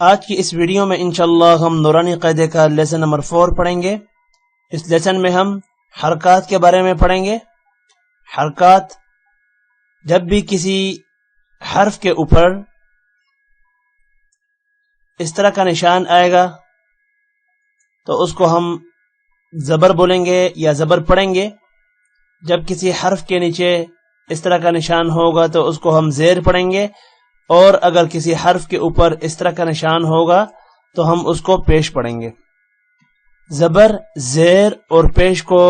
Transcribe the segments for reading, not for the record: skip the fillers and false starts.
آج کی اس ویڈیو میں انشاءاللہ ہم نورانی قاعدے کا لیسن نمبر 4 پڑھیں گے۔ اس لیسن میں ہم حرکات کے بارے میں پڑھیں گے۔ حرکات، جب بھی کسی حرف کے اوپر اس طرح کا نشان آئے گا تو اس کو ہم زبر بولیں گے یا زبر پڑھیں گے۔ جب کسی حرف کے نیچے اس طرح کا نشان ہوگا تو اس کو ہم زیر پڑھیں گے، اور اگر کسی حرف کے اوپر اس طرح کا نشان ہوگا تو ہم اس کو پیش پڑھیں گے۔ زبر، زیر اور پیش کو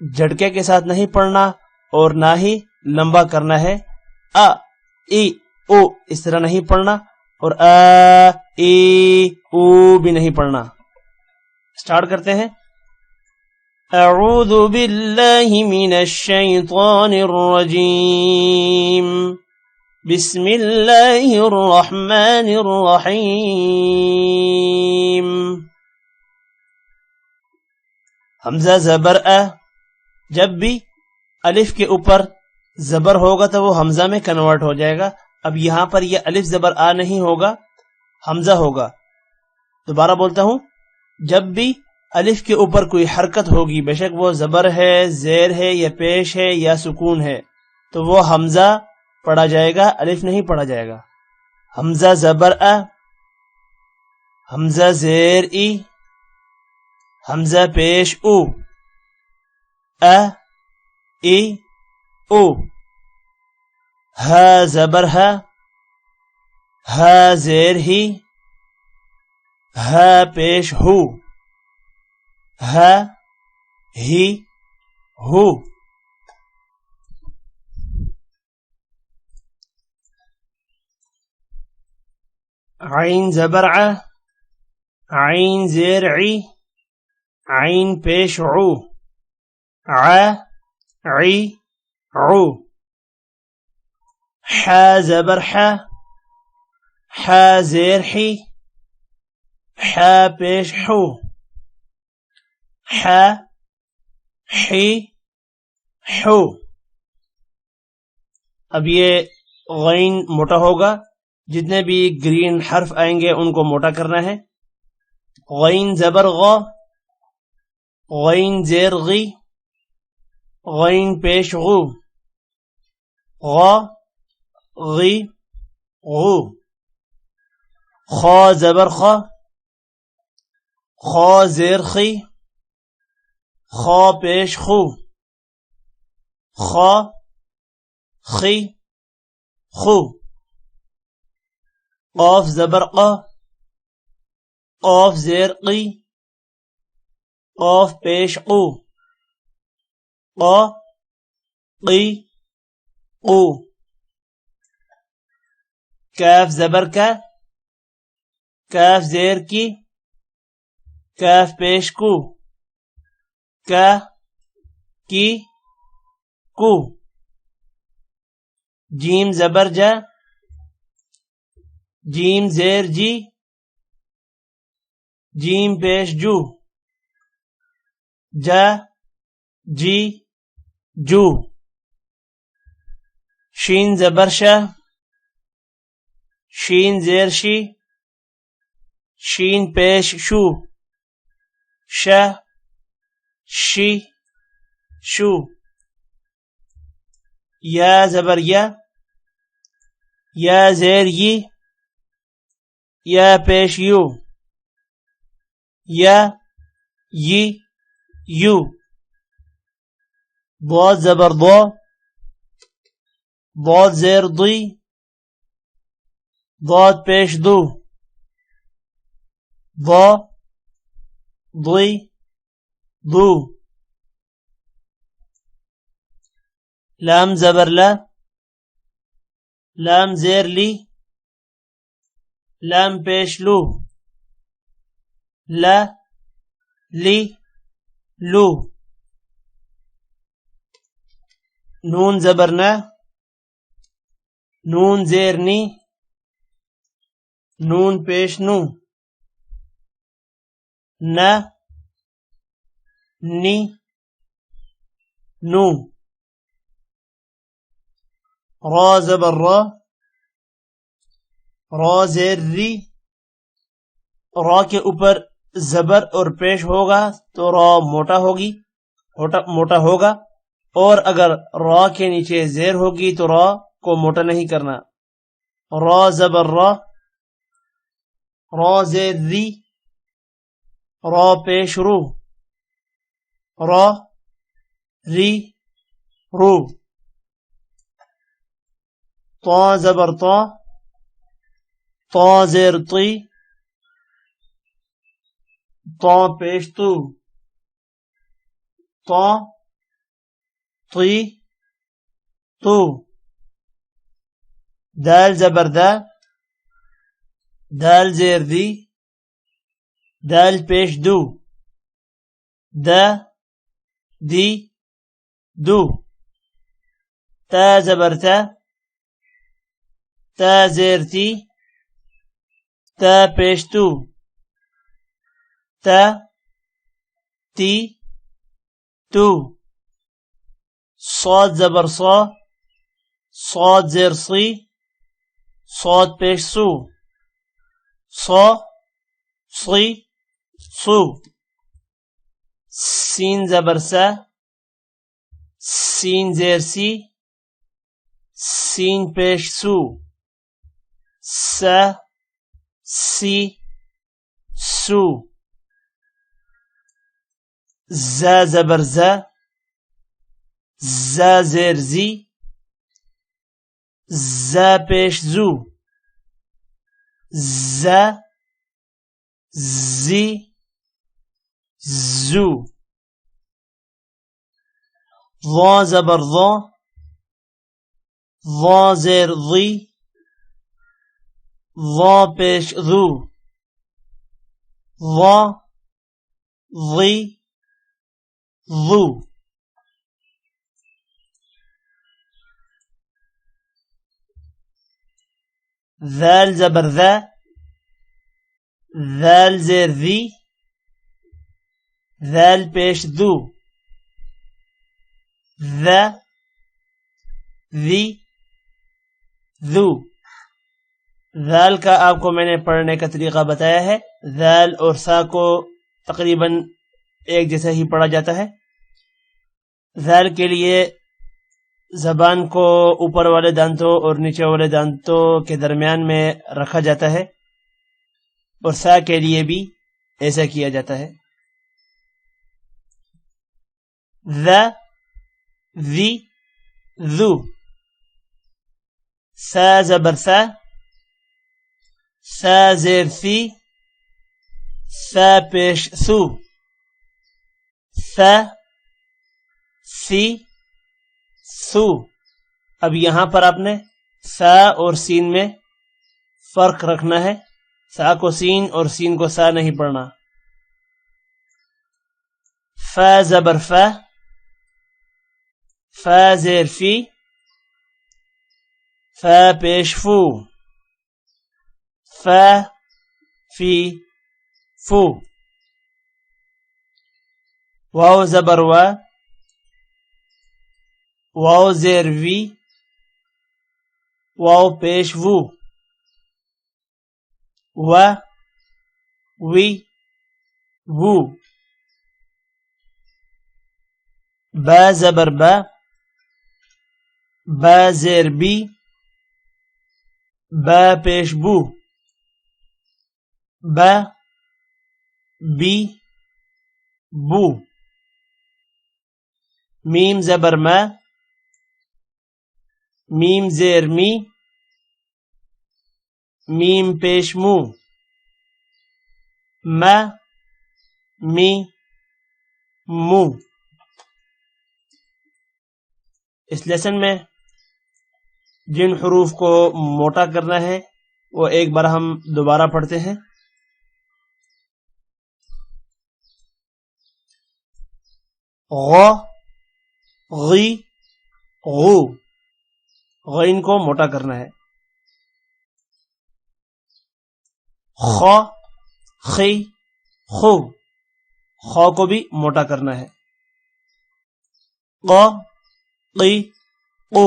جھٹکے کے ساتھ نہیں پڑھنا اور نہ ہی لمبا کرنا ہے۔ ا، ای، او اس طرح نہیں پڑھنا، اور ا، ای، او بھی نہیں پڑھنا۔ سٹارٹ کرتے ہیں۔ اعوذ باللہ من الشیطان الرجیم، بسم اللہ الرحمن الرحیم۔ حمزہ زبر ا، جب بھی الف کے اوپر زبر ہوگا تو وہ حمزہ میں کنورٹ ہو جائے گا۔ اب یہاں پر یہ الف زبر آ نہیں ہوگا، حمزہ ہوگا۔ دوبارہ بولتا ہوں، جب بھی الف کے اوپر کوئی حرکت ہوگی، بے شک وہ زبر ہے، زیر ہے یا پیش ہے یا سکون ہے، تو وہ حمزہ پڑھا جائے گا، الف نہیں پڑھا جائے گا۔ حمزہ زبر ا، حمزہ زیر ای، حمزہ پیش او، ا، ای، او۔ ہا زبر ہا، ہا زیر ہی، ہا پیش ہو، ہا، ہی، ہو۔ عین زبر ع، عین زیر عی، عین پیش عو، ع، عی، عو۔ ح زبر ح، ح زیر حی، ح پیش حو، ح، حی، حو۔ اب یہ غین موٹا ہوگا، جتنے بھی گرین حرف آئیں گے ان کو موٹا کرنا ہے۔ غین زبر غ، غین زیر غی، غین پیش غو، غ، غی، غو۔ خا زبر خا، خا زیر خی، خا پیش خو، خا، خی، خو۔ قاف زبر قا، قاف زیر قی، قاف پیش قو، قا، قی، قو۔ کاف زبر کا، کاف زیر کی، کاف پیش کو، کا، کی، کو۔ جیم زبر جا، جیم زیر جی، جیم پیش جو، جا، جی، جو۔ شین زبر شا، شین زیر شی، شین پیش شو، شا، شی، شو۔ یا زبر یا، یا زیر یی، یا پیش یو، یا، یی، یو۔ ضاد زبر ضا، ضاد زیر ضی، ضاد پیش دو، ضا، ضی، ضو۔ لام زبر لا، لام زیر لی، لام پیش لو، لا، لی، لو۔ نون زبر نا، نون زیر نی، نون پیش نو، نا، نی، نو۔ را زبر را، را زیر ری، را کے اوپر زبر اور پیش ہوگا تو را موٹا ہوگا، اور اگر را کے نیچے زیر ہوگی تو را کو موٹا نہیں کرنا. را زبر را زیر ری، را پیش رو، را ری رو. طا زبر طا زیر طی، طا پیش تو، طا طی تو. دال زبر دال زیر دی، دال پیش دو، دی دو. تا زبر تا زیر تی، تا پیش تو، تی تو. صاد زبر صاد زیر صی، صاد پیش سو، صی سو. سین زبر سین زیر سی، سین پیش سو، سی سو. ز زبر ز زیر زی، ز پیش زو، زی زو. ضا زبر ضا زیر ضی، ضا پیش ذو، ضی ذو. ذال زبر ذال زیر ذی، ذال پیش ذو، ذی ذو. ذال کا آپ کو میں نے پڑھنے کا طریقہ بتایا ہے. ذال اور سا کو تقریباً ایک جیسا ہی پڑھا جاتا ہے. ذال کے لیے زبان کو اوپر والے دانتوں اور نیچے والے دانتوں کے درمیان میں رکھا جاتا ہے، اور سا کے لیے بھی ایسا کیا جاتا ہے. ذی ذو. سا زبر سا زیر سی، سا پیش سو، سی سو. اب یہاں پر آپ نے سا اور سین میں فرق رکھنا ہے. سا کو سین اور سین کو سا نہیں پڑھنا. فا زبر فا زیر فی، فا پیش فو، فی فو. واو زبر واو زیر وی، واو پیش وو، وی وو. با زبر با زیر بی، با پیش بو، بی بو. میم زبر میم زیر می، میم پیش مو، می مو. اس لیسن میں جن حروف کو موٹا کرنا ہے وہ ایک بار ہم دوبارہ پڑھتے ہیں. غ، غی، غو. غین کو موٹا کرنا ہے. خ، خی، خو. خ کو بھی موٹا کرنا ہے. ق، قی، قو.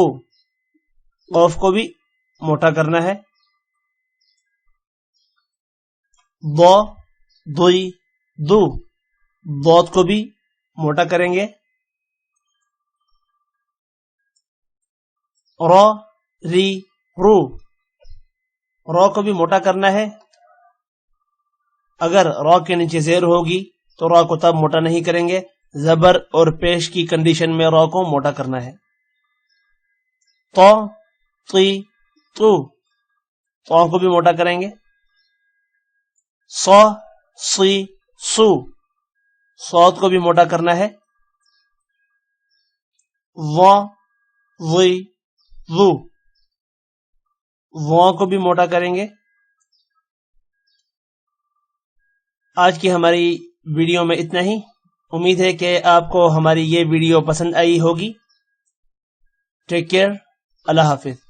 قوف کو بھی موٹا کرنا ہے. ض، ضی دو، ضاد کو بھی موٹا کریں گے. را ری رو، را کو بھی موٹا کرنا ہے. اگر را کے نیچے زیر ہوگی تو را کو تب موٹا نہیں کریں گے، زبر اور پیش کی کنڈیشن میں را کو موٹا کرنا ہے. طا طی تو، طا کو بھی موٹا کریں گے. صا صی سو، صاد کو بھی موٹا کرنا ہے. ضا ضی ضو، ضا کو بھی موٹا کریں گے. آج کی ہماری ویڈیو میں اتنا ہی. امید ہے کہ آپ کو ہماری یہ ویڈیو پسند آئی ہوگی. Take care. اللہ حافظ.